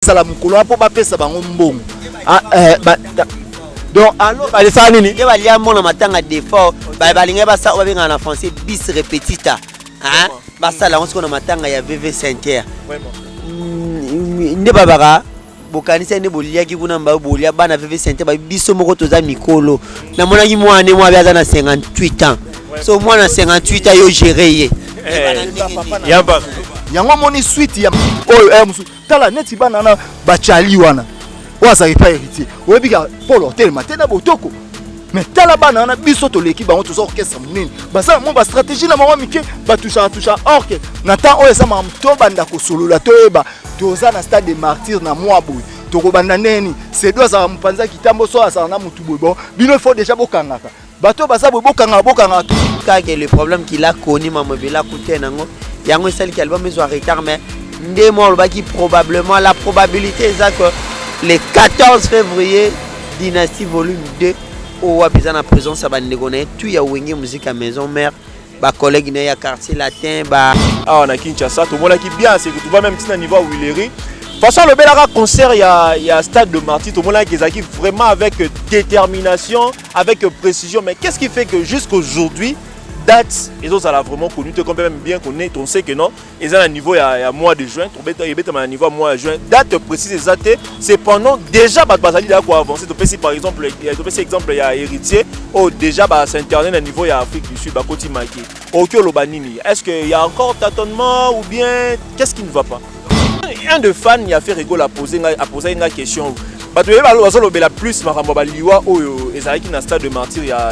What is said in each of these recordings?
sala mukolo po ba pesa bango mbongo. Donc alors allez ça nini? Et balia mona matanga d'effort, ba balinga ba sa obenga na français bis répétita. Hein? Ba ça là on se connaît matanga ya VV Center. Vraiment. Nde babara bokanisa nde bolia ki kuna mba bolia bana VV Center ba biso moko toza mikolo. Na mona ki mwana mwa bia na 58 ans. So mwana 58 ans yo gérer ye. Yamba. Yango moni suite ya oyo musu. Tala neti bana na bachali wana. Waza pas héritier. Oyebika Paul Hotel matena botoko. Mais tala bana na biso to l'équipe bango tozo orchestre munene. Basa mo ba stratégie na mawa mike ba toucha orchestre. Na temps oyo sama mto banda ko solola to eba. Toza na stade des martyrs na mwa boy. Toko banda neni. C'est doit ça mpanza kitambo so asa na mutu boy bon. Bino faut déjà bokangaka. Bato basa bokanga tout. Car le problème qu'il a connu mamobela coûté nango. Yango celle qui album est en retard mais ndé mo ba qui probablement la probabilité est que le 14 février, Dynastie volume 2, au Wapizan à présence, ça va négocier. Tout y a Wenge musique à maison mère, bah collègue né à quartier latin, bah. Ah on a Kinshasa, tout le monde qui bien, c'est que tu vas même petit niveau où il est. De toute façon le Belara concert, il y a stade de Marty, tout le monde qui est vraiment avec détermination, avec précision. Mais qu'est-ce qui fait que jusqu'aujourd'hui date, ils ont vraiment connu, tu même bien connaître, on sait que non, ils ont un niveau il y a mois de juin, ils ont un niveau mois de juin, date précise exacte, c'est pendant déjà Bazali là quoi avancer, par exemple, il y a héritier, oh déjà s'interner à niveau il y a Afrique du Sud, côté marqué. Ok Lobanini, est-ce qu'il y a encore tâtonnement ou bien qu'est-ce qui ne va pas? Un de fans il a fait rigolo à poser une question. Bato yeba bazolobela plus makambo baliwa oyo ezalaki na stade de martyr ya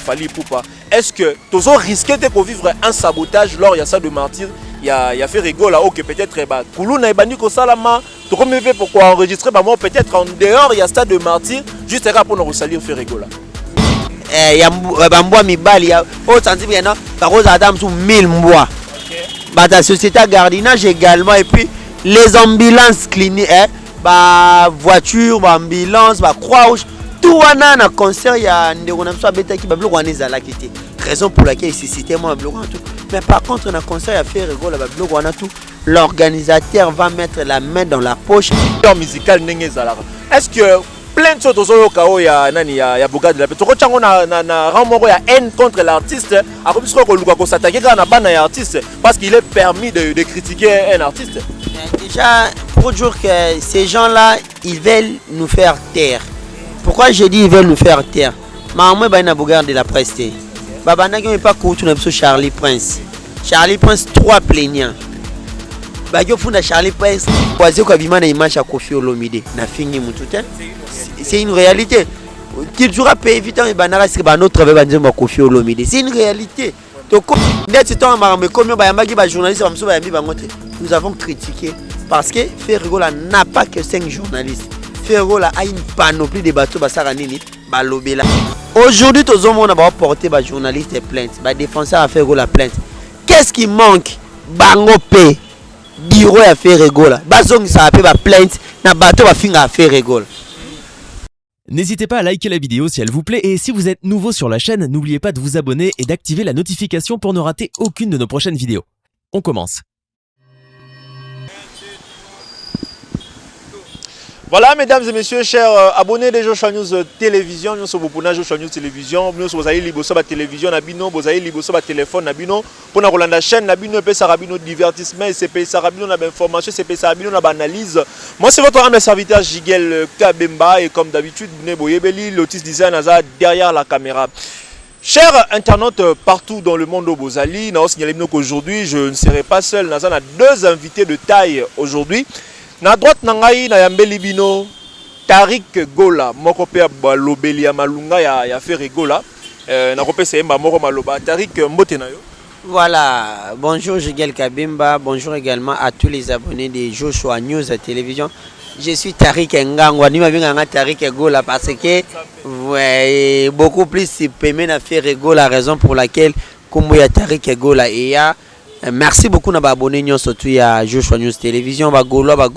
Fally Ipupa. Est-ce que tozo risqué de vivre un sabotage lors ya stade de martyr ya fait rigolo là que peut-être ba kuluna ebandi ko salama to comme fait pourquoi enregistrer ba moi peut-être en dehors ya stade de martyr juste pour nous salir fait rigolo. Ya bambwa mibali ya o santi bien non ba rosa adam sous 1000 mois. Ba ta société gardinage également et puis les ambulances cliniques ba voiture ba ambulance ba croix rouge tout wana na concert ya ndeko na biso beta ki ba bloko wana ezalaki te raison pour laquelle il cité moi bloko tout mais par contre na concert ya faire rigolo ba bloko wana tout l'organisateur va mettre la main dans la poche dans musical ndenge ezalaka est-ce que plein de choses ozoyoka oyo ya nani ya Boga de la Paix toko chango na rang moko ya haine contre l'artiste akobisko ko luka ko s'attaquer na bana ya artiste parce qu'il est permis de critiquer un artiste. Déjà pour dire que ces gens-là ils veulent nous faire taire. Pourquoi je dis ils veulent nous faire taire? Maman ba na Boga de la Presse. Baba na qui pas court na biso Charlie Prince. Charlie Prince 3 plaignants. Ba yo funda Charlie Prince kwaze kwa bimana image ya Koffi Olomide na fini mututa. C'est une réalité. Qui durera payer vite et banara c'est ba notre travail banzemba Koffi Olomide. C'est une réalité. Donc net temps mais comme ba yambaki ba journaliste ba mso ba yambi bangote. Nous avons critiqué parce que Ferregola n'a pas que 5 journalistes. Ferregola a une panoplie de bateaux basara nini ba lobela. Aujourd'hui tous hommes on a porté ba journaliste plainte, ba défenseur a Ferregola plainte. Qu'est-ce qui manque? Bango pe bureau à Ferregola. Bazong ça appelle ba plainte na bateau ba finga à Ferregola. N'hésitez pas à liker la vidéo si elle vous plaît et si vous êtes nouveau sur la chaîne, n'oubliez pas de vous abonner et d'activer la notification pour ne rater aucune de nos prochaines vidéos. On commence. Voilà, mesdames et messieurs, chers abonnés de Joshua News Télévision, nous sommes au Joshua News Télévision, nous sommes allés libre sur la télévision, nous allés libre sur la téléphone, pour nous la chaîne, nous avons divertissement, c'est Sarabino, nous avons information, c'est Sarabino, nous avons analyse. Moi, c'est votre âme serviteur Jigel Kabemba et comme d'habitude, Neboyebeli, Lotus Design, derrière la caméra. Chers internautes partout dans le monde au Bozali, nous avons signalé qu'aujourd'hui, je ne serai pas seul, nous avons 2 invités de taille aujourd'hui. Na droite nangai na yambeli bino Tariq Gola moko pe balobeli ya malunga ya Ferregola na kopé semba moko maloba Tariq mbote na yo. Voilà, bonjour Jigel Kabimba, bonjour également à tous les abonnés de Joshua News Télévision. Je suis Tariq Ngangwa, ni mabinga Tariq Gola parce que ouais, beaucoup plus c'est paiement à Ferregola, la raison pour laquelle comme il y a Tariq Gola et ya merci beaucoup à abonnés surtout à Joshua News Télévision, Gaulois,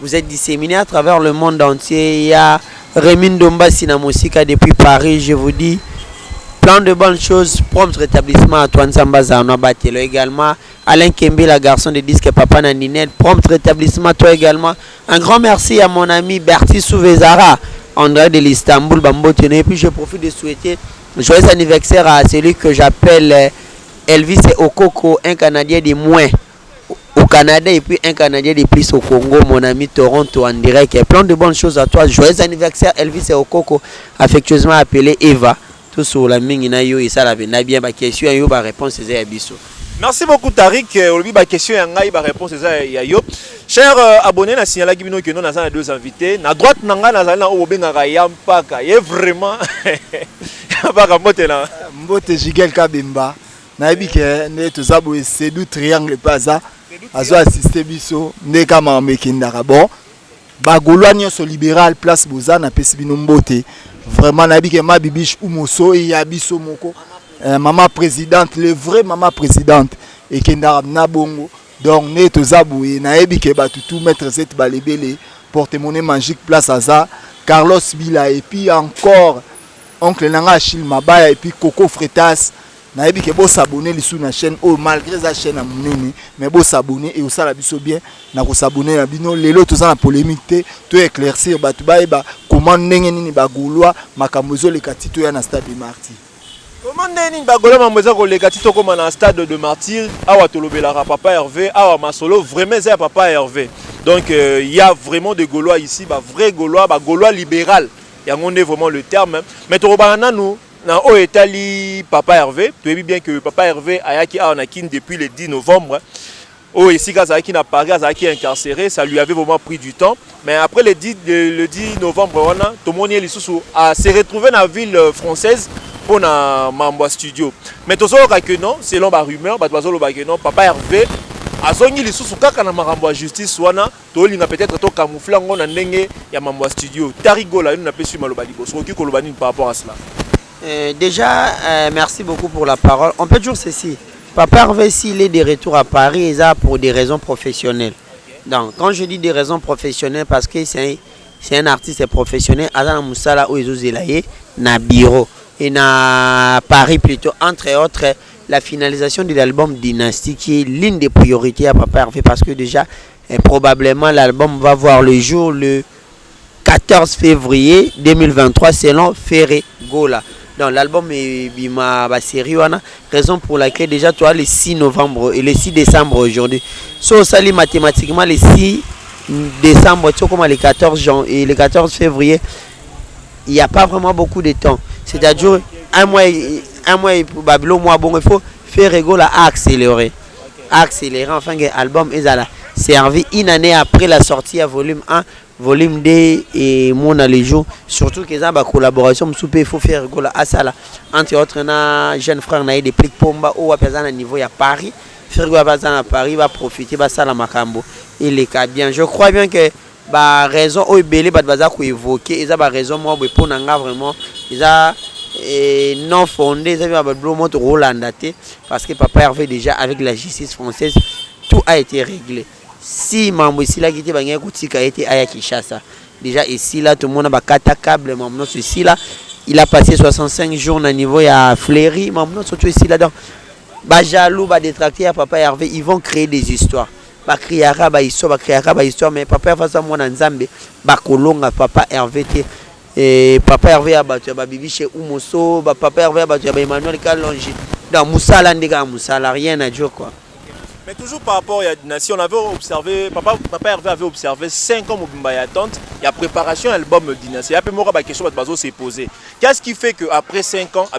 vous êtes disséminés à travers le monde entier. Il y a Rémi Ndomba Sinamosika depuis Paris, je vous dis plein de bonnes choses. Prompt rétablissement à Antoine Zambaza, on a battu également. Alain Kembe, la garçon de disque Papa Naninette, prompt rétablissement à toi également. Un grand merci à mon ami Berti Souvezara, André de l'Istanbul, Bambote. Et puis je profite de souhaiter joyeux anniversaire à celui que j'appelle Elvis Okoko, un Canadien de moins au Canada et puis un Canadien de plus au Congo, mon ami Toronto en direct. Plein de bonnes choses à toi. Joyeux anniversaire Elvis Okoko, affectueusement appelé Eva. Tout sur la mine et ça la bien ma question et ma réponse c'est Abisso. Merci beaucoup Tariq. Aujourd'hui ma question et ma réponse c'est Yayo. Chers abonnés, na signalé que nous avons deux invités. Na droite nanga na zala o bengaka yampaka. Il est vraiment pas mbote na. Mbote Jigel Kabemba. Na ebike ne tozabo c'est du triangle paza. Azo assister biso ne kama mekindaka bon. Bagolwa nyonso libéral place Boza na pesi bino mbote. Vraiment na ebike ma bibiche umoso e ya biso moko. Maman présidente, le vrai maman présidente et kendara na bongo. Donc ne tozaboué na ebike batutu maître Zet Balebele porte-monnaie magique place Aza Carlos Bila et puis encore oncle Nanga Achille Mabaya et puis Coco Fretas na ebike bo s'abonner lisou na chaîne oh malgré sa chaîne à monene mais bo s'abonner et osala biso bien na ko s'abonner na bino lelo toza na polémique te to éclaircir batu ba comment ndenge nini bagulwa makambo zo le katito ya na stade de Martyr. Comment neni bagolo mamweza ko leka tito comme na stade de Martyr awa tolobelaka papa Hervé awa masolo vraiment c'est papa Hervé. Donc il y a vraiment des Gaulois ici, bah vrai Gaulois, bah Gaulois libéral. Il y a vraiment le terme. Mais tolobana nous na o etali papa Hervé, tu sais bien que papa Hervé ayaki a nakin depuis le 10 novembre. Oh ici Kazaki n'a pas Kazaki incarcéré, ça lui avait vraiment pris du temps. Mais après le 10 novembre on a tout le monde s'est retrouvé dans la ville française. Pour na Mambwa studio. Mais tout ça que non, selon ma rumeur, non, papa Hervé a zongi les sous kaka na Mambwa justice wana, to linga peut-être to camoufler ngona ndenge ya Mambwa studio. Tarigola nous n'a pas su maloba liboso. Qui kolobani par rapport à cela. Déjà merci beaucoup pour la parole. On peut dire ceci. Papa Hervé s'il est de retour à Paris, et ça pour des raisons professionnelles. Donc quand je dis des raisons professionnelles parce que c'est un artiste professionnel, Azana Moussala ou Ezozelaye na bureau. Et à Paris plutôt, entre autres, la finalisation de l'album Dynasty qui est l'une des priorités à Papa Hervé parce que déjà, probablement l'album va voir le jour le 14 février 2023 selon Ferré Gola. Donc l'album est ma série, raison pour laquelle déjà toi le 6 novembre et le 6 décembre aujourd'hui. So ça mathématiquement le 6 décembre, tu comme le 14 et le 14 février, il n'y a pas vraiment beaucoup de temps. C'est-à-dire un mois et probablement mois bon il faut faire rigolo à accélérer. Accélérer enfin que l'album est là servi une année après la sortie à volume 1, volume 2 et mon les jours surtout que ça ba collaboration souper il faut faire rigolo à ça là entre autres na jeune frère na des plic pomba au à à niveau à Paris faire rigolo à Paris va profiter ba ça la makambo il est bien je crois bien que bah raison au belé bah baza ko évoquer et ça bah raison moi pour nanga vraiment ils a non fondé ça va bah moto rolandaté parce que papa Hervé déjà avec la justice française tout a été réglé si mambo ici là qui était bangé kutika été aya Kinshasa déjà ici là tout le monde a kata câble mamno ici là il a passé 65 jours au niveau ya Fleury mamno surtout ici là donc bah jaloux bah détracté à papa Hervé ils vont créer des histoires ba kriaka ba histoire mais papa Hervé ça mona nzambe ba kolonga papa Hervé et papa Hervé a battu ba bibi chez Umoso ba papa Hervé a battu ba Emmanuel Kalonji dans Moussala ndeka Moussala rien à dire quoi. Mais toujours par rapport à la dynastie, on avait observé, papa Hervé avait observé 5 ans au attente, il y a préparation à l'album Dynastie. Il y a peu de questions qui s'est posée. Qu'est-ce qui fait qu'après 5 ans, à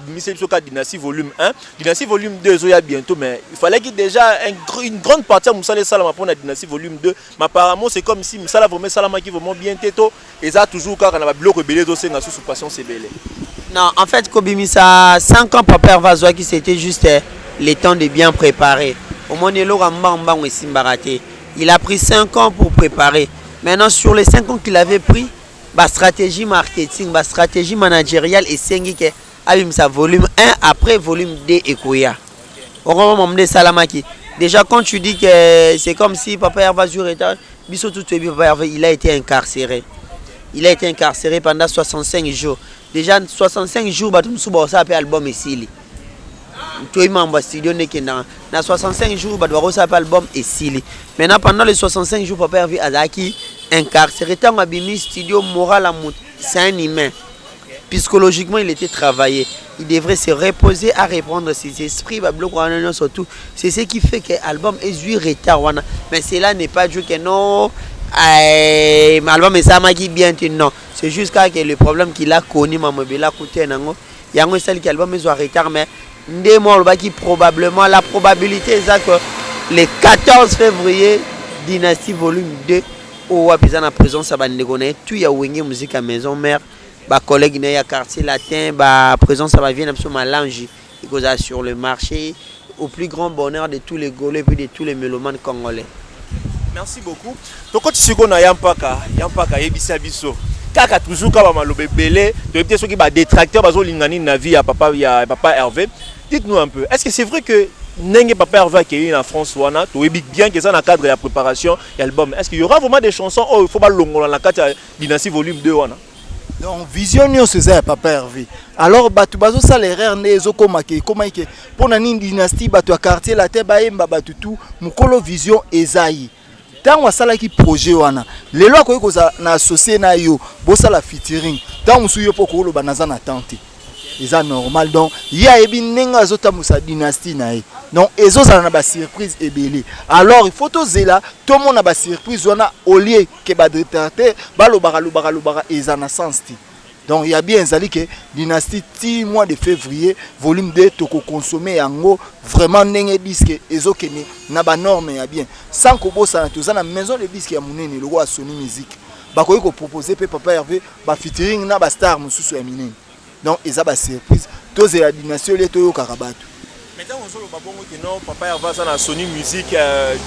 Dynastie volume 1, Dynastie volume 2, il y a bientôt, mais il fallait qu'il y ait déjà une grande partie à Moussala Salama pour la Dynastie volume 2. Mais apparemment, c'est comme si Moussala vraiment Salama qui vraiment bien této, et ça toujours quand on a bloqué rebellé dossier dans sous passion c'est belé. Non, en fait, Kobimisa 5 ans papa Hervé qui c'était juste le temps de bien préparer. Il a pris 5 ans pour préparer. Maintenant, sur les 5 ans qu'il avait pris, la stratégie marketing, la stratégie managériale et 5 qui a volume 1 après volume 2 et Kouya. Déjà, quand tu dis que c'est comme si Papa Hervé il a été incarcéré. Il a été incarcéré pendant 65 jours. déjà 65 jours bato musu ba ça appelle album esili toi membre studio n'est na 65 jours bato ba ça appelle album esili maintenant pendant les 65 jours papa Hervé azaki incarcéré tant abimi studio moral c'est un humain psychologiquement il était travaillé. Il devrait se reposer à reprendre ses esprits. Surtout, c'est ce qui fait que l'album est du retard. Mais cela n'est pas du que non. L'album est ça qui bien non. C'est juste que le problème qu'il a connu, il a coûté. Il y a un seul qui album est en retard, mais des mois qui probablement la probabilité est que le 14 février, Dynastie volume 2, au Wapizana prison, ça va négocier. Tout y a Wenge musique à maison mère. Bah collègue n'a quartier latin bah présence ça va venir absolument malange il sur le marché au plus grand bonheur de tous les Gaulois et puis de tous les mélomanes congolais. Merci beaucoup. Donc quand tu sais qu'on a yampaka yebisa biso kaka toujours ka ba malobe belé tu peut-être ceux qui ba détracteur bazo lingani na vie ya papa Hervé. Dites-nous un peu, est-ce que c'est vrai que Nenge Papa Hervé qui est en France wana tu sais bien que ça dans le cadre de la préparation de l'album, est-ce qu'il y aura vraiment des chansons il faut pas longola la carte Dynastie volume 2 wana? Donc vision c'est ça Papa Hervé. Alors batu bazo ça l'erreur nezo komake komake pour nani dynastie batu a quartier la teba emba batu tout mukolo vision ezayi. Tant wasala ki projet wana. Lelo ko koza na associé na yo bo sala featuring. Tant musu yo poko lo banaza na tante. Eza normal donc ya ebi nenga zota musa dynastie na e. Donc ezo ça na ba surprise ebele. Alors il faut to zela tout monde na ba surprise wana au lieu que ba détracteur ba lo bara eza na sens ti. Donc il y a bien zali que dynastie ti mois de février volume 2 toko consommer yango vraiment nenge disque ezo kene na ba norme ya bien sans ko bossa na tozana maison de disque ya munene le roi Sony Music ba ko proposer pe Papa Hervé ba featuring na ba star mususu ya minene. Donc ils ont une surprise. Tous les dynasties les toyo karabatu. Maintenant on solo babongo que non Papa Hervé ça na Sony Music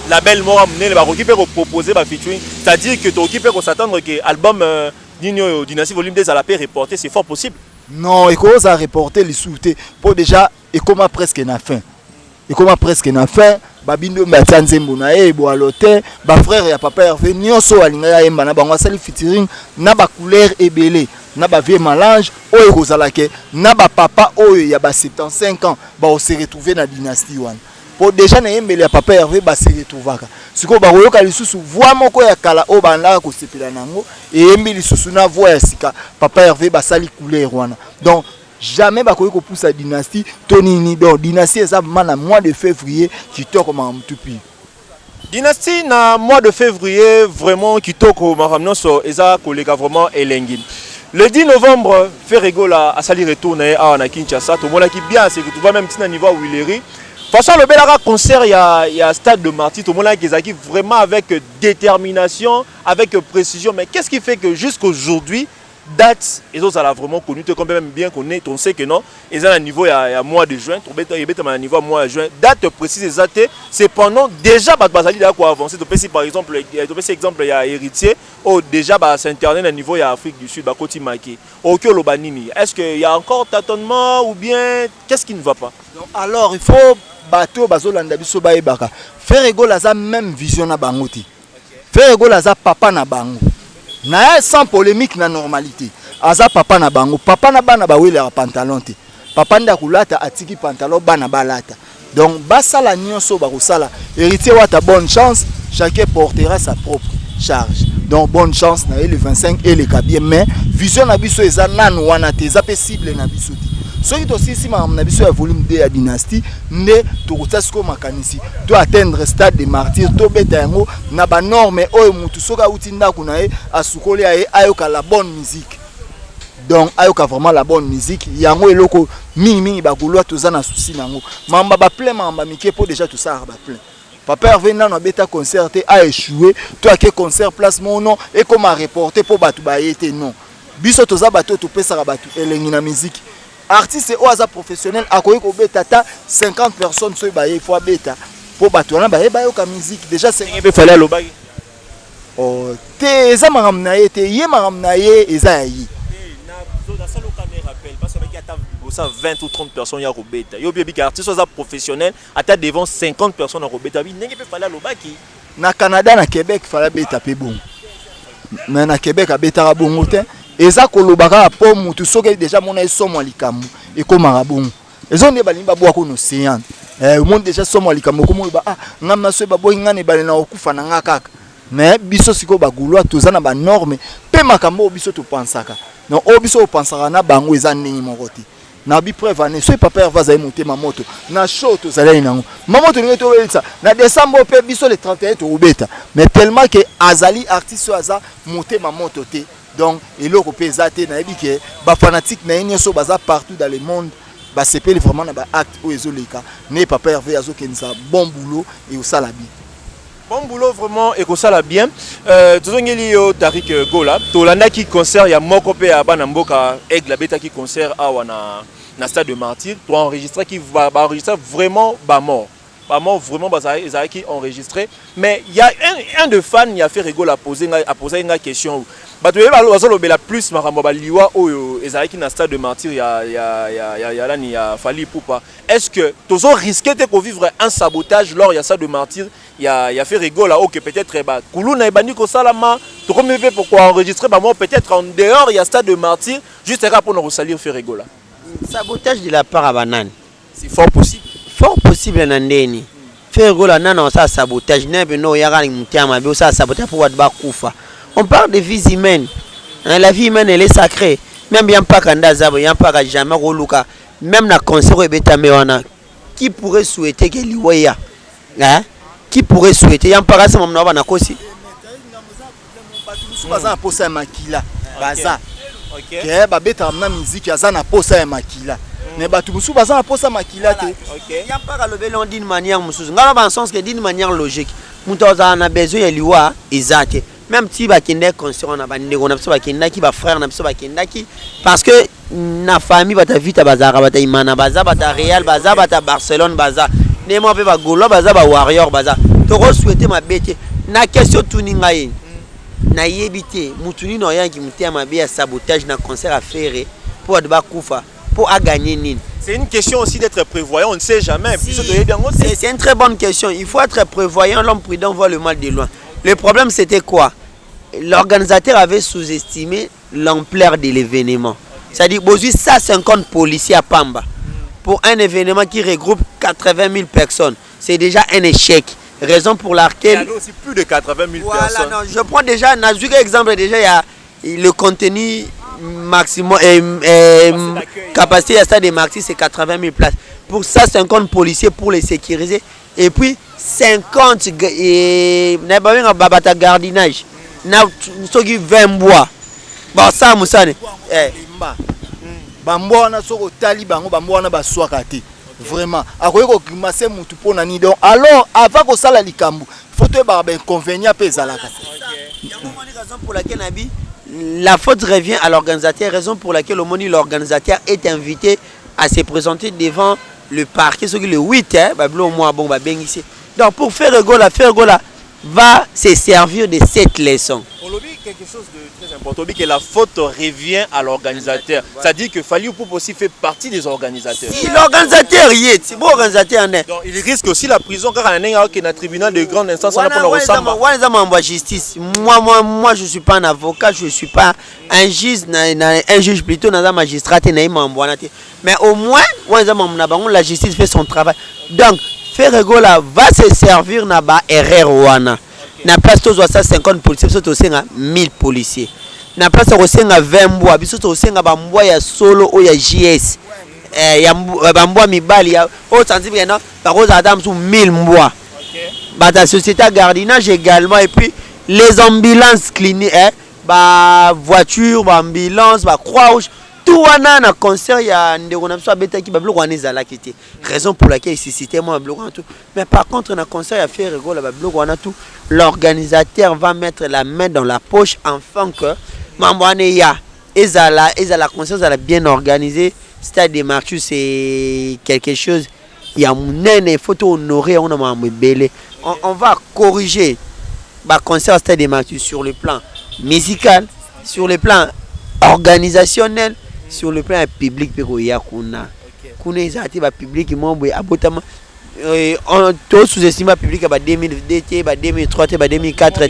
label mort amener ba qui peut proposer ba featuring. C'est-à-dire que tu peut s'attendre que album Nino Dynastie volume 2 à la paix reporter c'est fort possible. Non, il commence à reporter les sous-té pour déjà et comme presque na fin. Et comme presque na fin babindo mbatsanzembo na ebo alote ba frère ya Papa Hervé nyonso alinga ya emba na bango sali featuring na ba couleur ebele na ba vieux mélange oyo kozalake na ba papa oyo ya ba 75 ans ba se retrouver na dynastie wana pour déjà na embele ya Papa Hervé ba se retrouvaka siko ba koyoka lisusu voix moko ya kala o banda ko sepela nango et embi lisusu na voix ya sika Papa Hervé ba sali couleur wana donc jamais ba koyoko poussa dynastie tonini donc dynastie ça na mois de février qui toque comme un tupi. Dynastie na mois de février vraiment qui toque au maramno so eza kolega vraiment elengi. Le 10 novembre Ferrego a sali retourner à Kinshasa to mona ki bien c'est que tu vois même petit niveau Willery. Façon le bel concert il y a stade de Marty to mona ki zaki vraiment avec détermination, avec précision mais qu'est-ce qui fait que jusqu'aujourd'hui date et autres ça l'a vraiment connu tu quand même bien connaît on sait que non ils ont un niveau il y a mois de juin tu bête un niveau mois de juin date précise exacte c'est pendant déjà bazali là quoi avancer tu peux si par exemple exemple il y a héritier oh déjà s'interner à niveau il y a Afrique du Sud ba koti marqué OK lobanini est-ce qu'il y a encore tâtonnement ou bien qu'est-ce qui ne va pas donc alors il faut bateau bazolanda biso ba ebaka Ferrego laza même vision na bangoti Ferrego laza papa na bango na sans polémique na normalité aza papa na bango papa na bana bawele ya pantalon te papa nda kulata atiki pantalon bana balata donc basala nyonso bakosala héritier wata bonne chance chacun portera sa propre charge donc bonne chance na le 25 et le kabien mais vision na biso eza nanu wana te eza pe cible na biso te soki tosisi na biso ya volume 2 ya dynastie nde tokota siko makanisi to atteindre stade de martyr to beta yango na ba norme oyo mutu soka uti ndako na ye asukoli ya ayoka la bonne musique donc ayoka vraiment la bonne musique yango eloko mingi bagulwa toza na souci nango mamba ba plein mamba mike po déjà tout ça ba plein Papa Hervé na beta concert a échoué toi que concert place mon nom et comme a reporter pour batu ba yete non biso toza bato to pesa batu elengi na musique artiste ou aza professionnel akoyi ko beta ta 50 personnes so ba il faut beta pour batu na ba yoka musique déjà c'est il fallait lobaki oh te eza magam na ye te ye magam na ye eza yi na zo da salo caméra rappel parce que y a 20 ou 30 personnes ya robeta yo bien que artiste soit professionnel ata devant 50 personnes à robeta bi nenge pe fallait lobaki na Canada na Québec fallait beta pe bon mais na Québec a beta bongo te eza kolobaka po mutu soki déjà mona esomo likambo ekomaka bongo ezo ne balimba bwa ko no séance monde déjà somo likambo komo ba ngam so ba boy ngane bale na okufa na nga kaka mais biso siko ba gulwa toza na ba norme pe makambo biso to pensaka non obiso pensaka na bango eza ndenge moko te na bi preuve ane so papa va za monter ma moto na show to zala nango mamoto ningo to welisa na décembre pe biso le 31 to ubeta mais tellement que azali artiste aza monter ma moto te donc eloko pe zate na yebi ke ba fanatique na nyoso baza partout dans le monde ba sepeli vraiment na ba acte o ezoleka ne papa Hervé azo kenza bon boulot et au salabi. Bon boulot vraiment et ça la bien. Tozongeli yo Tarik Gola, tolanda qui concert ya moko pe ya bana mboka Aigle Beta qui concert awa na stade de Martyr, to enregistrer qui va enregistrer vraiment ba mort. Ba mort vraiment bazai qui enregistré, mais il y a un de fans qui a fait rigoler à poser une question. Bato yeba bazolobela plus makambo ba liwa oyo ezaki na stade de Martyr ya Fally Ipupa. Est-ce que tozo risquer de vivre un sabotage lors ya stade de Martyr ya fait rigoler là que peut-être ba kuluna ebandi ko salama to comme fait pourquoi enregistrer ba moi peut-être en dehors ya stade de Martyr juste pour nous salir faire rigoler. Sabotage de la part à banane. C'est fort possible. Fort possible nandeni. Faire rigoler nana ça sabotage nebe no yara ni mutiama be ça sabotage pour wadba kufa. On parle de vies humaines. La vie humaine, elle est sacrée. Même bien pas kanda zabo, bien pas jamais roluka. Même na concert ebeta mewana. Qui pourrait souhaiter que liwaya? Hein? Qui pourrait souhaiter? Yam pas ça mamna bana kosi. Baza posa ya makila. Baza. OK. Ke ba beta na musique yaza na posa ya makila. Mais batu musu baza na posa makila te. OK. Yam pas lobelo d'une manière musu. Ngala ba sens que d'une manière logique. Mutoza na besoin ya liwa ezate. Même si bakende concert on a bandé on a besoin bakenda ki ba frère na besoin bakenda ki parce que na famille bata vite bazara bata imana baza bata Real baza bata Barcelone baza nemo pe ba golo baza ba Warrior baza to ko souhaiter ma bête na question tuninga ye na yebité mutuni no yanki mutia ma be sabotage na concert à faire pour ba kufa pour à gagner nini. C'est une question aussi d'être prévoyant, on ne sait jamais. C'est une très bonne question, il faut être prévoyant, l'homme prudent voit le mal de loin. Le problème c'était quoi? L'organisateur avait sous-estimé l'ampleur de l'événement. C'est-à-dire, aujourd'hui, 150 policiers à Pamba. Pour un événement qui regroupe 80 000 personnes, c'est déjà un échec. Raison pour laquelle... Il y avait aussi plus de 80 000 personnes. Non, je prends déjà, un exemple, déjà, il y a le contenu maximum, capacité à stade de Martyr, c'est 80 000 places. Pour 150 policiers pour les sécuriser. Et puis, 50 gardinage. Na soki 20 bois. Ba ça musane. Bamboa na soko tali bango bamboa na baswaka te. Vraiment. Akoye ko grimacer mutu pona ni donc alors avant ko sala likambu, faut te ba inconvénient pe zalaka. Il y a une raison pour laquelle Nabi la faute revient à l'organisateur, raison pour laquelle l'organisateur est invité à se présenter devant le parquet le 8 bablo moi bon ba bengisi. Donc pour faire Gola va se servir de cette leçon. On l'a dit quelque chose de très important, que la faute revient à l'organisateur. Ça dit que Fally Ipupa aussi fait partie des organisateurs. Si l'organisateur y est, c'est bon organisateur. Donc il risque aussi la prison car il y a un tribunal de grande instance pour le ressemble. Justice. Moi je suis pas un avocat, je suis pas un juge plutôt dans un magistrat mais au moins la justice fait son travail. Donc Ferregola va se servir na ba erreur wana. Na place to 50 policiers, biso to senga 1000 policiers. Na place to senga 20 mbwa, biso to senga ba mbwa ya solo o ya JS. Ya ba mbwa mibali ya o sensible na ba ko za dam sou 1000 mbwa. Ba ta société à gardinage également et puis les ambulances cliniques ba voiture, ba ambulance, ba croix-rouge. Tout wana na concert ya ndeko na biso abeta ki bablo wana ezala kiti. Raison pour laquelle ici cité moi bablo wana tout. Mais par contre na concert ya faire rigolo bablo wana tout, l'organisateur va mettre la main dans la poche afin que mambo wana ya ezala concert ezala bien organisé. Stade de Martyr c'est quelque chose ya munene, il faut honorer on a mambo belé. On va corriger ba concert Stade de Martyr sur le plan musical, sur le plan organisationnel, sur le plan public kuna ezati ba public mombo abotama on to sous-estime public ba 2002 ba 2003 ba 2004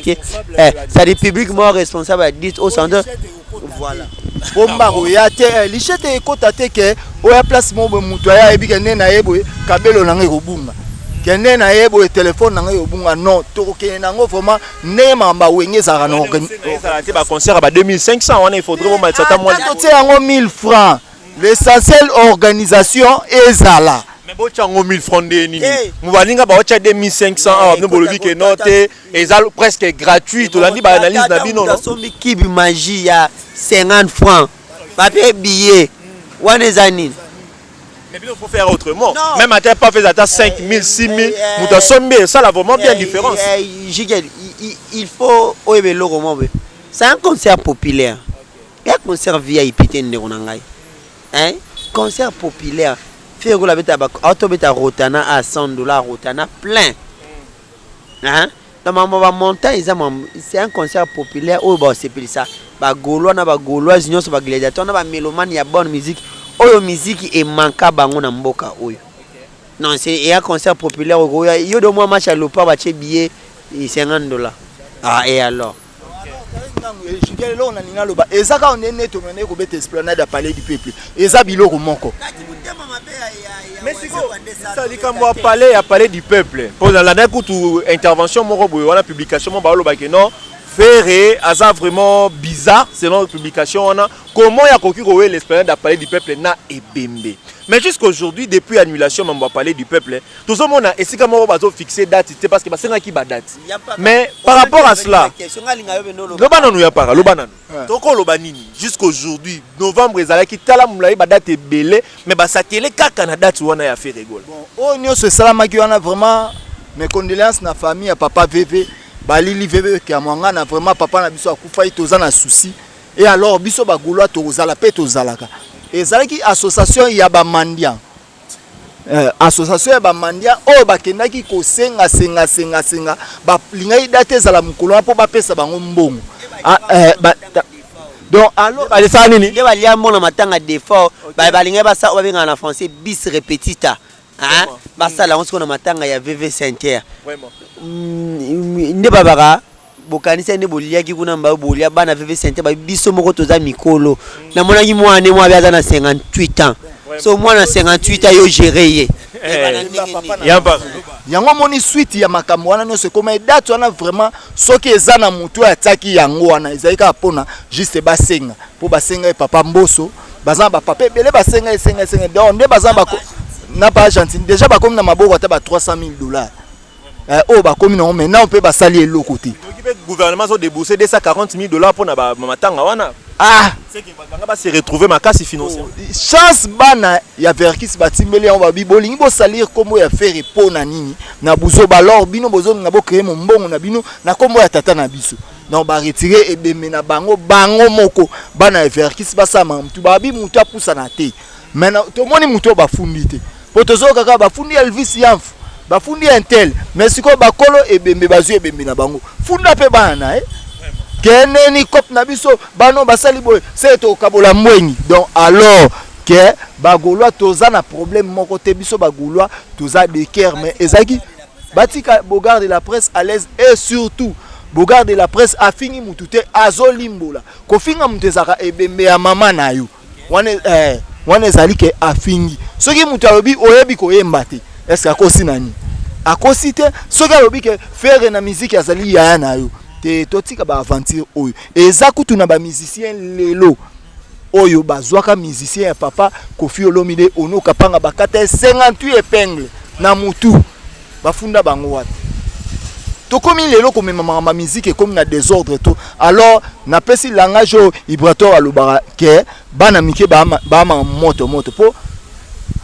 ça des publics moins responsables à 10 au centre Voilà. Bomba oya te lichete ekota te ke oya place mo bo mutu aya ebi ke nena yebo kabelo na ngai kobunga. Ke nena yebo téléphone na ngai kobunga non to ke nango vraiment ne mamba wenge za na ça te ba concert ba 2500 on il faudrait au moins ça moi to te yango 1000 francs. L'essentiel organisation ezala. Mais bon chango 1000 francs de nini. Mubalinga ba ocha 2500 ah no bolobi ke note ezal presque gratuit to landi ba analyse na bino non. Sombi kibi magie ya 50 francs. Papier billet. Wanezani. Mais il faut faire autrement. Non. Même à tel pas fait à 5000, 6000, muta sombi ça la vraiment bien différence. Il faut c'est un concert populaire. Il y a un concert VIP hein? Concert populaire. Fait que la bête à Rotana à $100 Rotana plein. Hein? C'est un concert populaire où c'est ça. Ba Gaulois na ba Gaulois union so ba gladiateur na ba mélomane ya bonne musique. Oyo musique est manquable bango na mboka oyo. Non, c'est un concert populaire au Goya. Il y a de moi match à l'Opa ba che billet $50. Ah et alors. Ezaka on est net on est ko bete esplanade à Palais du Peuple. Eza biloko moko. Mais ça dit comme moi Palais à Palais du Peuple. Pour la dernière intervention mon robot la publication mon balo ba que non faire asa vraiment bizarre selon la publication on a comment il y a coquille l'esplanade à Palais du Peuple na ebembe. Mais jusqu'aujourd'hui, depuis l'annulation, on va parler du peuple. Tout le monde a essayé de fixer date, c'est parce que c'est un qui va date. Mais par rapport à cela, le banan nous y a pas, le banan. Donc le banini jusqu'aujourd'hui, novembre ils allaient quitter la moulay, date est belé, mais ça télé qu'à Canada tu on a fait rigole. Bon, on ce salam qui on a vraiment mes condoléances na famille à papa VV, Balili VV qui a mwanga na vraiment papa na biso akufa itoza na souci. Et alors biso ba gouloa to zala pe to zalaka. Et zalaki association ya ba mandian. Association ya ba mandian o ba kendaki ko senga ba lingai date zala mukolo po ba pesa bango mbongo. Donc alors allez ça nini? De ba lia mona matanga d'effort ba lingai ba sa o ba ngana français bis repetita. Hein? Ba ça la on se kona matanga ya VV Saint-Pierre. Vraiment. Ne babara bokanisa ne bolia ki kuna mba bolia bana VV Saint-Pierre ba biso moko toza mikolo. Na mona ki mwana moi aza na 58 ans. So moi na 58 ans yo gérer ye. Yango moni suite ya makambo wana nyonso koma date wana vraiment soki eza na mutu ataki yango wana ezalika pona juste basenga po basenga papa Mboso baza ba papa belé basenga donc nde baza ba na pas Argentine déjà ba comme na maboko ata ba $300,000. Oh bah comme non maintenant on peut ba sali l'autre côté. Le gouvernement a déboursé $240,000 pour na matanga wana. Ah, c'est que va se retrouver ma casse financière. Chance bana ya verkis batimbele on va bibolingi bo salir comme ya faire pona nini na buzo balor bino bozo na bo créer mon mbongo na bino na kombo ya tata na biso. Donc ba retirer ebembe na bango moko bana ya verkis basama mtu babi mutu apusa na te. Maintenant to moni mutu ba fundi te. Potozo kaka ba fundi Elvis Yamf. Ba fundi intel mais siko ba kolo ebembe bazu ebembe na bango. Funda pe bana Keneni kop na biso bano basali boy c'est to kabola mwengi. Donc alors que bagolwa toza na problème moko te biso bagolwa toza de cœur mais ezaki batika Bogarde de la presse à l'aise et surtout Bogarde de la presse a fini mutute azolimbola ko finga mutezaka ebembe ya mama na yo wana ezali ke afingi soki mutu alobi oyebi ko yemba te est-ce akosi nani akosi te soki alobi ke faire na musique azali ya na yo te totika ba aventure oyo eza kutu na ba musicien lelo oyo bazwaka musicien ya papa Koffi Olomide ono kapanga bakata 58 épingles na mutu bafunda bango wata to komi lelo ko mema ma musique comme na désordre to alors na pesi langage vibratoire alobara ke bana mike ba moto po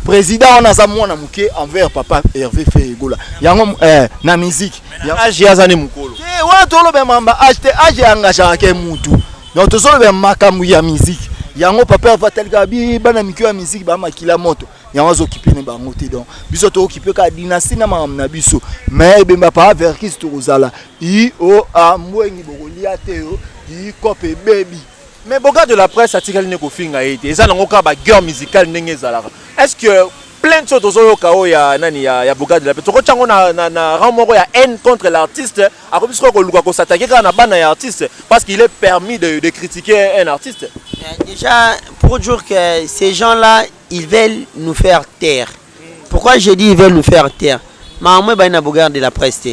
président on a ça mwana muke envers papa Hervé Fegola yango na musique age yazane mukolo wa to lobe mamba age engagé ke mutu donc to lobe makambu ya musique yango papa va telka bi bana mike ya musique ba makila moto yango zo occupé ne bango te donc biso to occupé ka dynastie na mam na biso mais be mba pa verkis to kozala i o a mwengi bokolia te yo i kope baby. Mais Bogarde de la presse a tiré le nez au fin à été. Ils ont encore ba guerre musicale n'est-ce que plein de choses au cas ya nani ya Bogarde de la paix. Toko chango na ramoro ya haine contre l'artiste. A comme ça ko s'attaquer quand na bana ya artiste parce qu'il est permis de critiquer un artiste. Déjà pour dire que ces gens-là ils veulent nous faire taire. Pourquoi je dis ils veulent nous faire taire? Maman ba na Bogarde de la presse.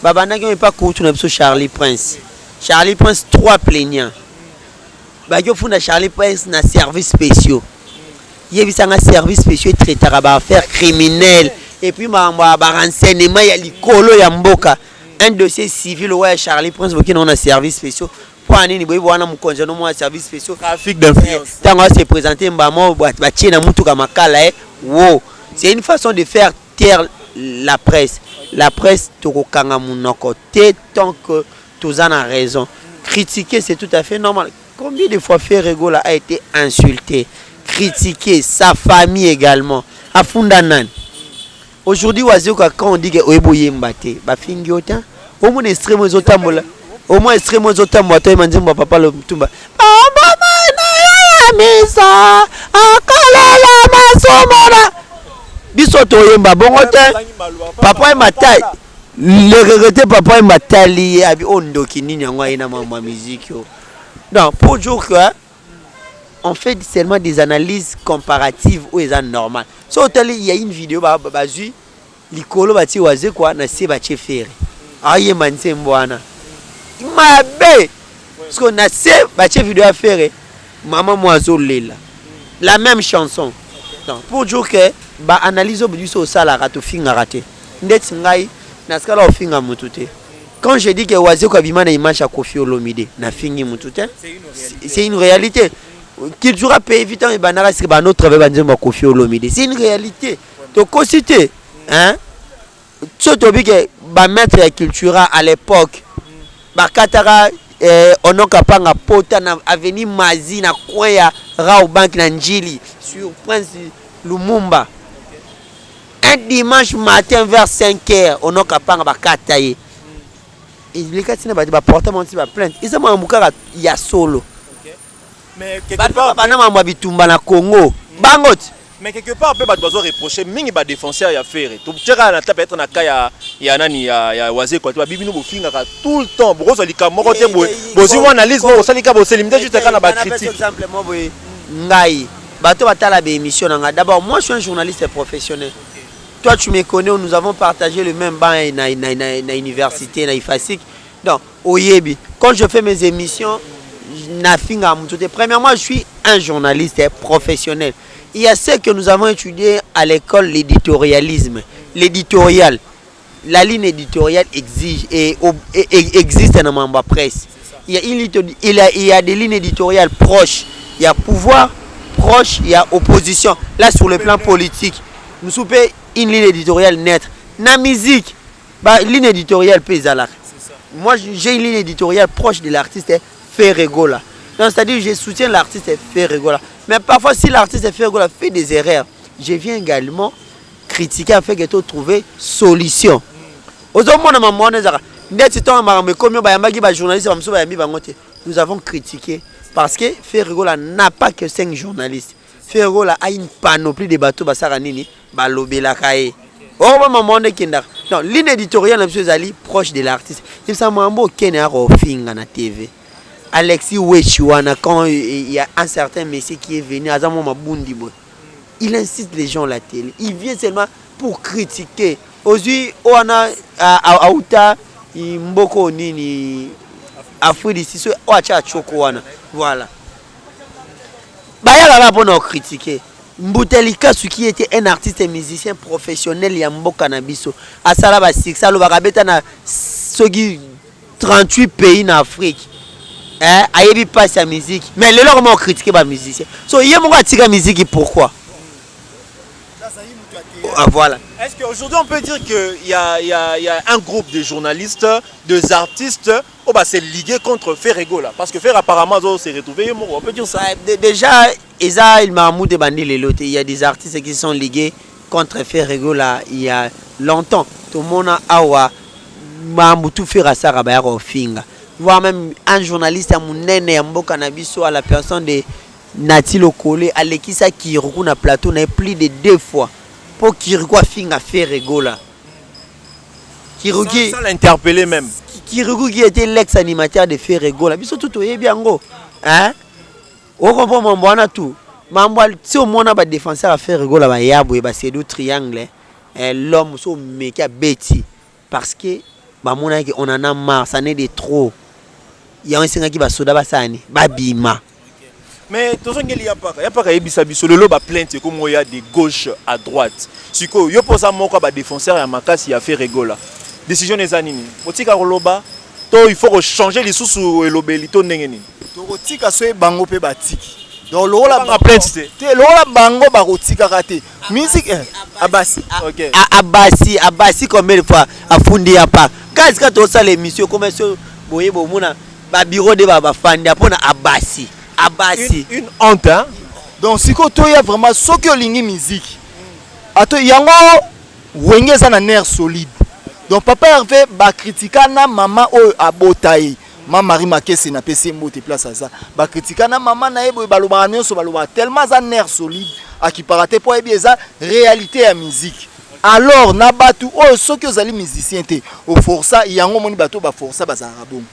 Babana qui pas court na biso Charlie Prince. Charlie Prince 3 plaignants. Ba yo funda Charlie Prince na service spéciaux. Il y a un service spécial traité à affaires criminelles et puis ma renseignement il y a l'icolo ya mboka un dossier civil ouais Charlie Prince qui on a service spécial pour ani ni boy wana mu konja no mo service spécial trafic d'influence tant on s'est présenté mbamo ba tiena mutu ka makala wow c'est une façon de faire taire la presse toko kanga munoko té tant que tous en a raison critiquer c'est tout à fait normal. Combien de fois Ferregola a été insulté, critiqué, sa famille également. Afundanan. Aujourd'hui, quand on dit que Oeboye Mbate, Bafingi autant, au moins extrême aux otambola, au moins extrême aux otambola, toi, il m'a papa le tumba. Misa, Akalala, Masomona. Bisoto Yemba, bon autant, papa et ma taille. Le regretté papa et ma taille, abi ondo qui n'y a pas ma musique. Non, pour dire que on fait seulement des analyses comparatives où ils sont normales. Si il y a une vidéo, l'icolo bati waze quoi na se bati faire. Aye manse mbwana. Mabe. Parce qu'on a se bati vidéo à faire. Maman moiseau lela. La même chanson. Non, pour dire que ba analyse au so sala rato finga raté. Ndet ngai na skala finga mutute. Quand je dis que Oazé Kabimana image à Kofi Olomide, na fingi mutute, c'est une réalité. Qu'il jouera pays vite et banara c'est ba notre travail Kofi Olomide. C'est une réalité. Donc cité hein surtout que ba maître la culture à l'époque ba katara onoka panga pota na avenue Mazi na Kwaya Rao Bank na Njili sur Prince Lumumba. Un dimanche matin vers 5h onoka panga ba kataye. Les cas qui n'ont pas porté mon plainte. Ils ont un ya solo. Mais quelque part, Congo. Bangot. Mais quelque part, on peut reprocher mingi ba défenseur ya faire. Tu tira na tape être na kaya ya nani ya waze quoi. Tu vas bibi no bofinga tout le temps. Boko zalika moko te boy. Bozi mo analyse mo salika bo selimité juste kana ba critique. Exemple mo boy ngai. Bato batala ba émission nga. D'abord moi je suis un journaliste professionnel. Toi tu me connais, nous avons partagé le même banc na université, na IFASIC. Donc, au Yebi, quand je fais mes émissions, premièrement, je suis un journaliste professionnel. Il y a ce que nous avons étudié à l'école, l'éditorialisme. L'éditorial, la ligne éditoriale existe dans ma presse. Il y a des lignes éditoriales proches. Il y a pouvoir proche, il y a opposition. Là, sur le plan politique, nous sommes une ligne éditoriale nette. La musique, ligne éditoriale paysanne. Moi, j'ai une ligne éditoriale proche de l'artiste Ferregola. C'est-à-dire que je soutiens l'artiste Ferregola. Mais parfois, si l'artiste Ferregola fait des erreurs, je viens également critiquer afin que tu trouves solution. Nous avons critiqué parce que Ferregola n'a pas que 5 journalistes. Ferregola a une panoplie de bateaux basaranini, balobela kae. Oh maman de kinder. Non, ligne éditoriale monsieur Zali proche de l'artiste. Il s'en mambo Kenya Rofinga na TV. Alexis Wechiwana quand il y a un certain monsieur qui est venu à Zamo Mabundi boy. Il incite les gens à la télé. Il vient seulement pour critiquer. Aujourd'hui, on a à Aouta, Mboko Nini, Afrique d'ici, Oacha Chokowana. Voilà. Baya là pour nous critiquer. Mboutelika, ce qui était un artiste et musicien professionnel, il y a Mboka Nabiso. À Salaba Sixa, le Barabeta na 38 pays en Afrique. Ayebi pas sa musique. Mais les gens ont critiqué ma musicien. So, il y a mon artiste musique pourquoi? Voilà. Est-ce qu'aujourd'hui on peut dire qu'il y a un groupe de journalistes, de artistes, c'est ligué contre Ferregola? Parce que Fer apparemment s'est retrouvé, on peut dire ça. Déjà, il y a des artistes qui sont ligués contre Ferregola il y a longtemps. Tout le monde a tout fait à Sarabaya au Finga. Voire même un journaliste à mon nene à la personne de Natilo Kole, à l'équipe qui recouvre un plateau, n'a plus de 2 fois. pour Kirikou finga faire rigola. Sans l'interpeller même. Kirikou qui était l'ex-animateur de faire rigola. Biso tout est bien go. Hein? On comprend mon bon tout. Si au moins on a des défenseurs à faire rigola, bah yabo bah c'est deux triangles. L'homme so mec a bêti parce que bah mon on en a marre, ça n'est de trop. Il y a un signe qui va soda basani, bah bima. Mais tout ce qu'il y a pas ebisabiso le loba plainte comme il y a de gauche à droite. Siko yo posa moko ba défenseur ya makasi ya fait rigola. Décision des anini. Otika loba to il faut changer les sous elobelito ndenge ni. To otika so bango pe batiki. Donc lola ba plainte te. Lola bango ba otika raté. Musique Abassi. OK. Abassi combien de fois a fondé ya pas. Quand tu as l'émission comme ça boye bomuna ba bureau de ba fandi apona Abassi. Une honte hein. Donc si ko ya vraiment so que lingi musique. Ato yango wenge za na nerf solide. Donc papa Hervé ba critika na maman o abotaye. Maman Marie Makesi na pesi mbote place ça. Ba critika na maman na ebo baloba nyonso baloba tellement za nerf solide a qui paraté pour ebieza réalité ya musique. Alors na batu o so que ozali musicien te o força yango moni bato ba força ba za bon.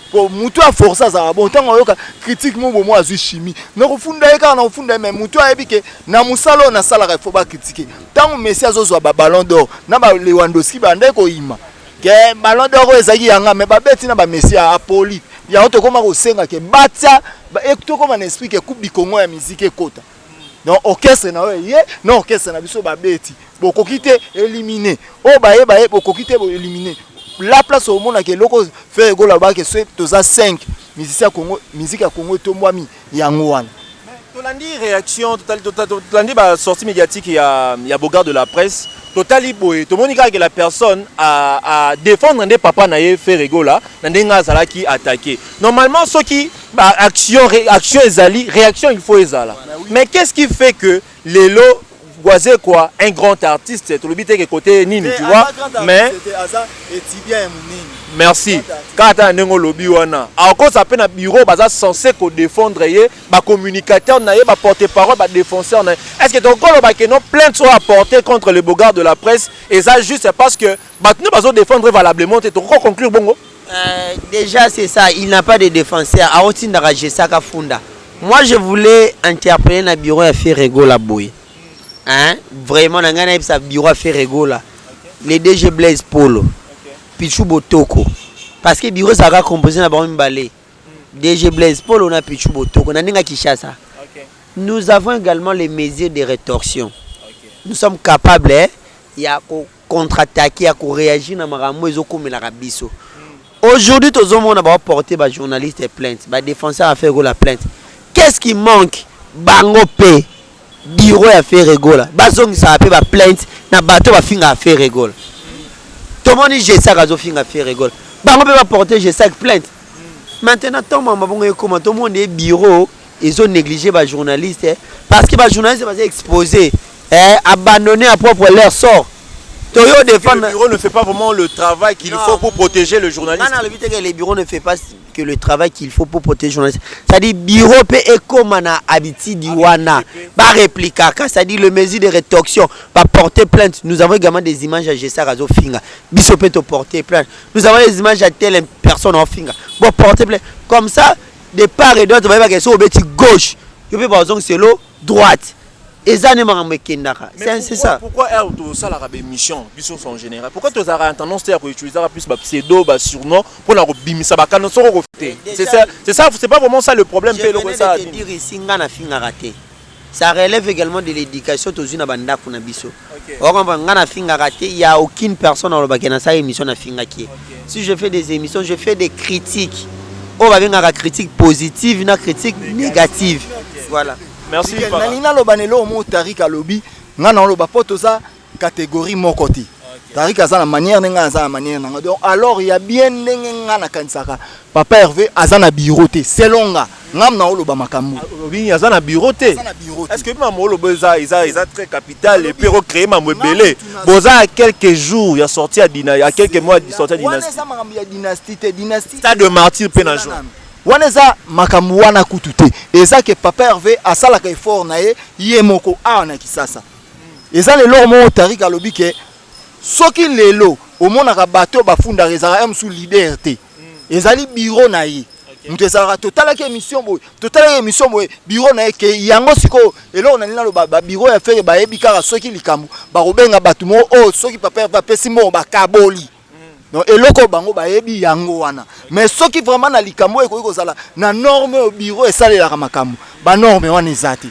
Pour mutu a força za bon tango yoka critique mo bomo azu chimie. Na kufunda eka na kufunda mais mutu a ebike na musalo na sala ka faut ba critiquer. Tango Messi azozo ba ballon d'or na ba Lewandowski ba ndeko ima. Ke ballon d'or ezaki yanga mais ba beti na ba Messi a poli. Ya oto koma ko senga ke batia ba ekto koma na esprit ke coupe du Congo ya musique ekota. Donc orchestre na ye non orchestre na biso ba beti. Boko kite éliminé. O ba ye boko kite bo éliminé. La place au monde que loko fait rigola là-bas que c'est toza 5 musiciens Congo musique à Congo to mwami yango wana. Tolandi réaction tolandi ba sortie médiatique il y a Bogard de la presse totali boy to monika que la personne à défendre des papa na ye fait rigola na ndenga zala qui attaquer. Normalement ceux qui ba action ezali réaction il faut ezala. Mais qu'est-ce qui fait que Lelo Boisé quoi un grand artiste tout le but est côté nini tu vois mais merci quand tu as un lobby wana encore ça peine à bureau baza censé ko défendre yé ba communicateur na yé ba porte-parole ba défenseur na est-ce que ton colo ba que non plainte soit apportée contre le Bogard de la presse et ça juste parce que maintenant bazo défendre valablement tu dois conclure bongo déjà c'est ça il n'a pas de défenseur a otinda rajesa funda moi je voulais interpeller na bureau à faire rigola boy. Hein? Vraiment, on a un bureau à faire rigola. Les DG Blaise Polo, Pichou Botoko. Parce que le bureau ça a composé dans un balai. DG Blaise Polo, on a Pichou Botoko. On a un Kishasa. Nous avons également les mesures de rétorsion. Nous sommes capables, il y a contre-attaquer, à réagir dans la biso. Aujourd'hui, tout le monde a porté les journalistes et plaintes. Les défenseurs ont fait la plainte. Qu'est-ce qui manque? Bango P. Bureau a fait rigola. Bazong ça a fait la plainte. Na bateau va finir à faire rigola. Tout le monde dit j'ai ça à finir à faire rigola. Bango peut pas porter j'ai ça plainte. Maintenant tout le monde comment tout le monde est bureau ils ont négligé les journalistes parce que les journalistes va exposer abandonner à propre leur sort. Le bureau ne fait pas vraiment le travail qu'il faut pour protéger le journaliste. Non, le bureau ne fait pas que le travail qu'il faut pour protéger le journaliste. C'est-à-dire bureau peut écomana habitude diwana, pas répliquer. C'est-à-dire le mesure de rétorsion, pas porter plainte. Nous avons également des images à Gessa Razo Finga. Biso peut porter plainte. Nous avons des images à telle personne en Finga. Bon porter plainte. Comme ça, de part et d'autre, vous voyez que c'est au petit gauche. Je peux par exemple c'est l'eau droite. C'est ça. Pourquoi ça la mission en général? Pourquoi tu as tendance à utiliser plus pseudo, surnom pour la bimisa bakano so refouté? C'est ça, c'est pas vraiment ça le problème. Je venais de te dire ici ngana finga raté. Ça relève également de l'éducation aux na banda kuna biso. Or ngana finga raté, il y a aucune personne dans le bakena ça émission na finga qui. Si je fais des émissions, je fais des critiques. On va venir à critique positive, na critique négative. Voilà. Merci. Nalina lobanelo mo tarika lobi ngana loba potoza catégorie mon côté. Tarika za na manière nga za na manière nga. Donc alors il y a bien ngana kansaka. Papa Hervé azana biroté selon nga ngam na loba makambu. Oui, azana biroté. Est-ce que maman loba isa très capital et puis recréer ma belé. Boza à quelques jours il a sorti à Dina, il y a quelques mois il sorti à dynastie. Stade de martyr penajo. Waneza makambu wana kutute eza ke papa Hervé asala ka effort na ye moko ana kisasa eza lelo mo tarik alobi ke soki lelo omonaka bato bafunda ezala msu liberté ezali bureau na ye mutu ezalaka totalaki émission boye bureau na ye ke yango siko eloko na nina lo ba bureau ya fere bayebi kaka soki likambo bakobenga bato mo o soki papa bapesi mo bakaboli donc eloko bango bayebi yango wana mais soki vraiment na likambo ekoki kozala na norme au bureau esalelaka makambo banorme wana eza te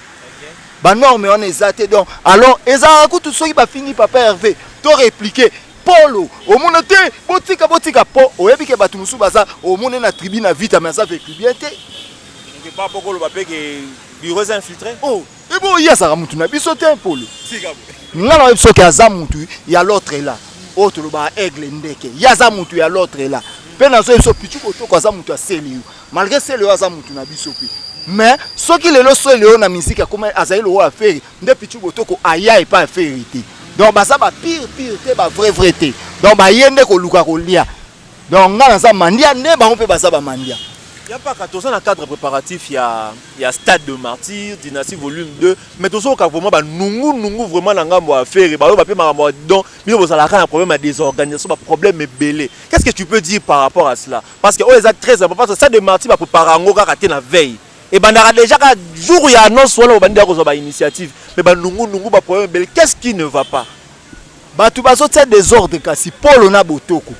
banorme wana eza te donc alors ezalaka kutu soki bafingi papa Hervé to répliquer Polo omona te botika po oyebi ke bato musu baza omona na tribune na vita mais ça fait bien te donc pas poko lo bape ke bureau infiltré oh et bon yasa mutu na biso te Polo ngana biso ke aza mutu ya l'autre là autre lo ba aigle ndeke yaza mutu ya l'autre là pe na so pichu koto ko aza mutu ya Selio malgré Selio aza mutu na biso pe mais soki lelo Selio na musique comme azaï lo affaire nde pichu koto ko aya et pas faire été donc ça va pire te ba vrai te donc ba yende ko luka ko lia donc ngana za mandia ne ba on peut ba ça ba mandia ya pas ka toza na cadre préparatif ya stade de martyr dynastie volume 2 mais tozo ka vraiment ba nungu vraiment na ngambo affaire ba pe makambo donc bino bozala ka un problème à désorganisation ba problème belé qu'est-ce que tu peux dire par rapport à cela parce que oh c'est très important parce que stade de martyr ba préparer ngo ka te na veille et bandara déjà ka jour il y a annonce wala bandira ko ba initiative mais ba nungu ba problème belé qu'est-ce qui ne va pas batu bazotia désordre kasi Polo na botoko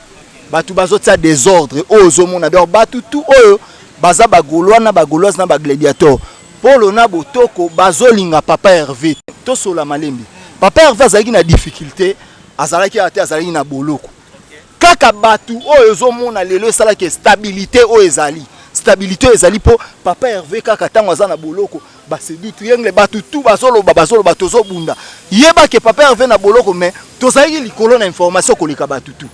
batu bazotia désordre ozomona donc batu tout oyo baza bagolwa na bagoloise na bagladiator Polo na botoko bazolinga papa Hervé to sola malembi papa Hervé azalaki na difficulté azalaki ate azalaki na boloko kaka batu oyo ozomona lelo esalaki stabilité oyo ezali po papa Hervé kaka tango aza na boloko basedu triangle batu tout bazoloba tozobunda yeba ke papa Hervé na boloko mais tozalaki likolo na information koleka batu tout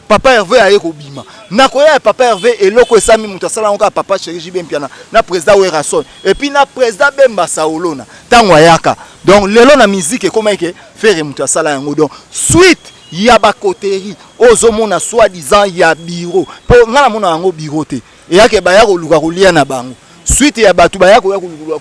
papa Hervé aye kobima nakoya papa Hervé eloko esami mutu asala ngo papa Chéri Jibé Mpiana na président Werason et puis na président Bemba Saolona tango ayaka donc lelo na musique ekoma ke faire mutu asala yango donc suite ya bakoteri ozomona soi-disant ya bureau po ngala mona yango bureau te eyake baya koluka kolia na bango suite ya batu baya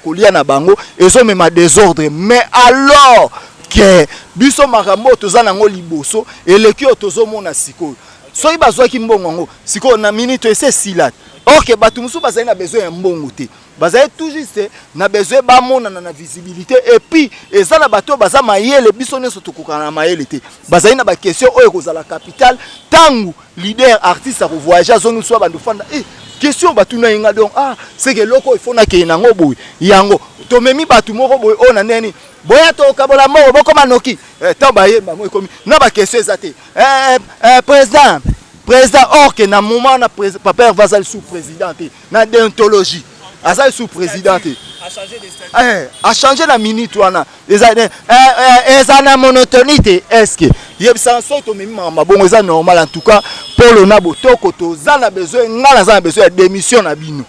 kolia na bango ezomema désordre mais alors que biso makambo toza nango liboso eleki o tozomona sikoyo soki bazwaki mbongo ngo sikoyo na minute ese silat ok batu musu bazali na besoin ya mbongo te bazali tout juste na besoin bamona na visibilité et puis eza na bato baza mayele biso nyonso tokokana na mayele te bazali na ba question oyo kozala capital tangu leader artiste ko voyager zone so bandu fanda question batuna inga donc c'est que loko il faut na ke nango boy yango to memi batu moko boy ona neni boya to kabola moko boko manoki ta baye ba mo komi na ba question ezate président or que na moment na papa Hervé azali sous président na déontologie azali sous président a changé la minute wana eza na monotonité est-ce que yebisa so to memi mabongo eza normal en tout cas Polo na botoko toza na besoin ngala za na besoin de démission na bino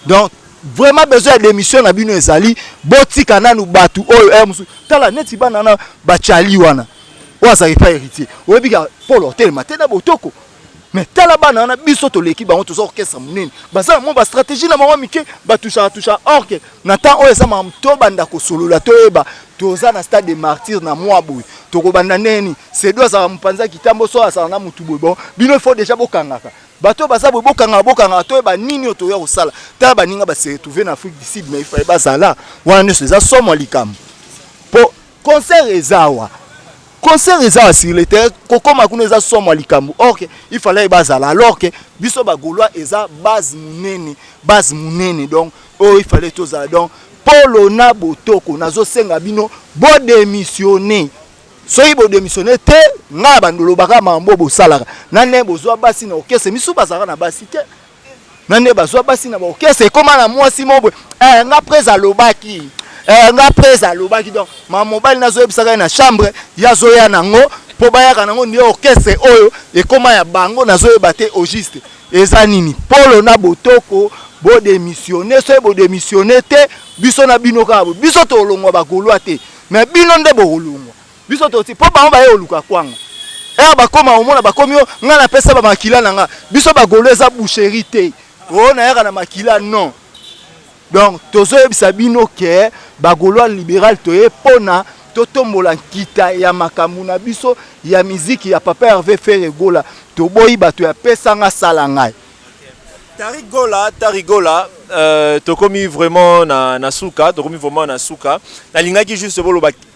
donc vraiment besoin de démission na bino ezali botika nanu batu oyo musu tala neti bana na bachali wana oza pas héritier oyebi ka Polo telema tena botoko mais tala bana na biso to l'équipe bango tozo orchestre munene baza mo ba stratégie na mama mike batusha orke na temps oyo eza mamto banda ko solola to eba toza na stade de martyr na mwa boy to ko banda neni c'est doit ça mpanza kitambo so asa na mutu boy bon bino il faut déjà bokangaka bato baza bokanga to eba nini to ya kosala tala baninga ba se retrouver na Afrique du Sud mais il fallait bazala wana c'est ça somo likam po concert ezawa sur le terrain kokoma kuna eza somo likambo ok il fallait bazala alors que biso bagolwa eza base munene donc il fallait tozala donc Polo na botoko nazo senga bino bo démissionner soki bo démissionner te nga bandolo baka mambo bosalaka nane bozwa basi na okese misu bazaka na basi te nane bazwa basi na okese koma na mwasi mobo nga presa lobaki nga presa lobaki donc ma mobile nazo ebisaka na chambre yazo ya nango po bayaka nango ndi orchestre oyo ekoma ya bango nazo ebate au juste eza nini Polo na botoko bo démissionner so bo démissionner te biso na bino kabo biso to longwa bagolwa te mais bino nde bo longwa biso to ti po bango ba ye oluka kwanga bakoma omona bakomi nga na pesa ba makila nanga biso bagolwa eza boucherie te na yaka na makila non. Donc tozo ebisa bino ke bagolwa libéral toye pona totombola nkita ya makambo na biso ya miziki ya Papa Hervé Ferregola toboyi bato ya pesanga sala ngai. Tarigola, tokomi vraiment na souka, tokomi vraiment na souka. Na lingaki juste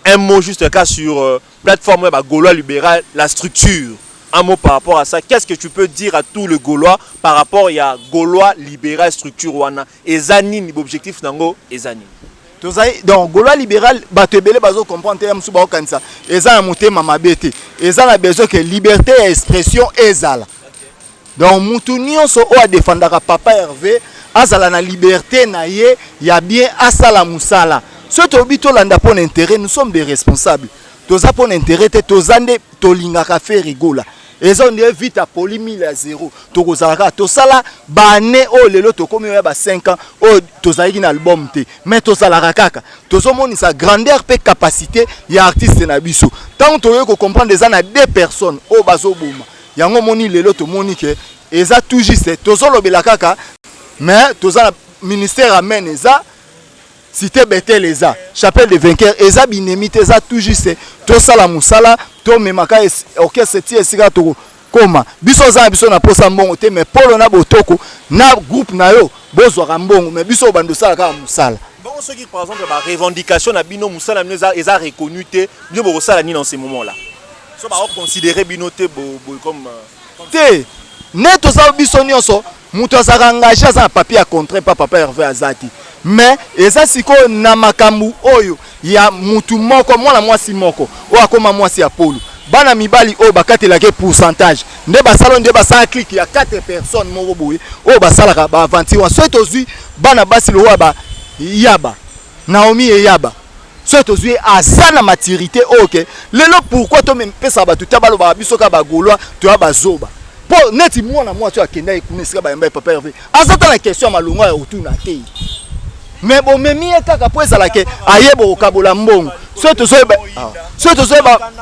un mot juste cas sur plateforme Gaulois libéral, la structure. Un mot par rapport à ça. Qu'est-ce que tu peux dire à tout le Gaulois par rapport à Gaulois libéral structure wana? Ezani ni objectif nango ezani. Donc Gaulois libéral bato ebele bazo comprendre ya musu ba okanisa. Eza na motema mabete. Eza na besoin que liberté d'expression ezala. Donc mutu nyonso o a défendaka Papa Hervé azala na liberté na ye ya bien asala musala. Ce tobi to landa pour intérêt, nous sommes des responsables. Toza pour intérêt te tozande tolingaka Ferregola. Eza on est vite à poli 1000 à 0. Tokozalaka tosala bané o lelo tokomi ya ba 5 ans o tozalaki na album te. Mais tozalaka kaka. Tozomoni sa grandeur pe capacité ya artiste na biso. Tant toyo ko comprendre des na deux personnes o bazo boma. Yango moni lelo to moni ke eza tout juste tozolobela kaka mais tozala ministère amène eza cité Bethel eza chapelle de vainqueur eza binemite eza tout juste tosala musala to memaka orchestre tie esika to koma biso za biso na posa mbongo te mais polo na botoko na groupe na yo bozwaka mbongo mais biso bando sala ka musala. Bon ceux qui par exemple la revendication na bino musala eza reconnu te bino bo sala ni dans ces moments là. So ba considérer binoté comme te neto sa biso nyonso muto azaka engagé za papier à contrat pa Papa Hervé Azati mais eza siko na makambu oyo ya mutu moko mwana mwasi moko o akoma mwasi ya polo bana mibali o bakatelaka pourcentage nde basalo nde basala clique ya 4 personnes moko boye o basalaka ba aventure so tozui bana basi lo ba yaba Naomi e yaba so tozui azana maturité OK lelo pourquoi to même pesa ba tuta balo ba biso ka ba Gaulois to ya bazoba po neti mwana mwasi akenda ikunesika ba yamba Papa Hervé azata la question malonga ya utuna te mais bon memi kaka po ezala ke ayebo okabola mbongo so tozui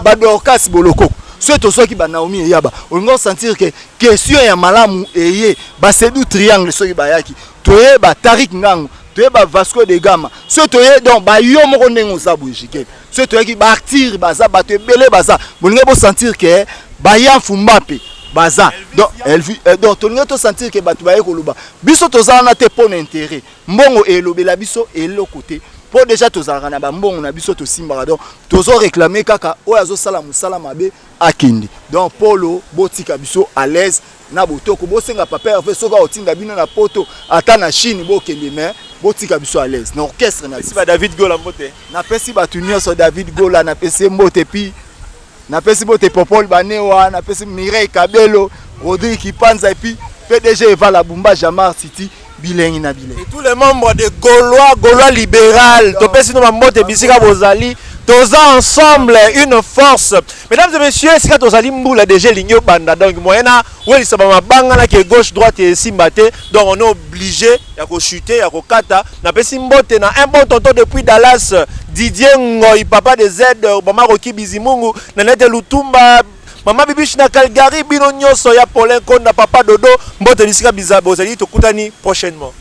ba Dorcas boloko so tozui ki ba Naomi e yaba on va sentir que question ya malamu eye ba sedu triangle so ki bayaki toye ba Tarik Ngango ba Vasco de Gama so toye donc ba yo moko ndengo za boujiké so toye ki ba artir baza ba te belé baza bolinga bo sentir que ba ya Mbappé baza donc tolinga to sentir que batu ba ekoluba biso tozala na te pon intérêt mbongo elobela biso elo côté pour déjà tozala na ba mbongo na biso to simba donc tozo réclamer kaka oyo azo sala musala mabe akindi donc polo botika biso à l'aise na botoko bosenga Papa Hervé soka otinga bino na poto ata na Chine bokende mais botika biso à l'aise na orchestre na si ba David Gola mbote na pesi batu nyonso David Gola na pesi mbote pi na pesi bote Popol Banewa na pesi Mireille Kabelo Rodrigue Kipanza et puis PDG Eva la Bumba Jamar City bilengi na bilengi et tous les membres de Gaulois libéral to pesi no mbote bisika bozali toza ensemble une force. Mesdames et messieurs, c'est quand Ozali Mboula déjà ligno banda donc moyena oui ça va banga là que gauche droite et simbate donc on est obligé ya ko chuter ya ko kata na pesi mbote na un bon tonton depuis Dallas Didier Ngoy papa de Z Mama Roki Bizimungu na Nete Lutumba Mama Bibish na Calgary bino nyoso ya Paulin Konda papa Dodo mbote bisika bizabo Ozali to kutani prochainement.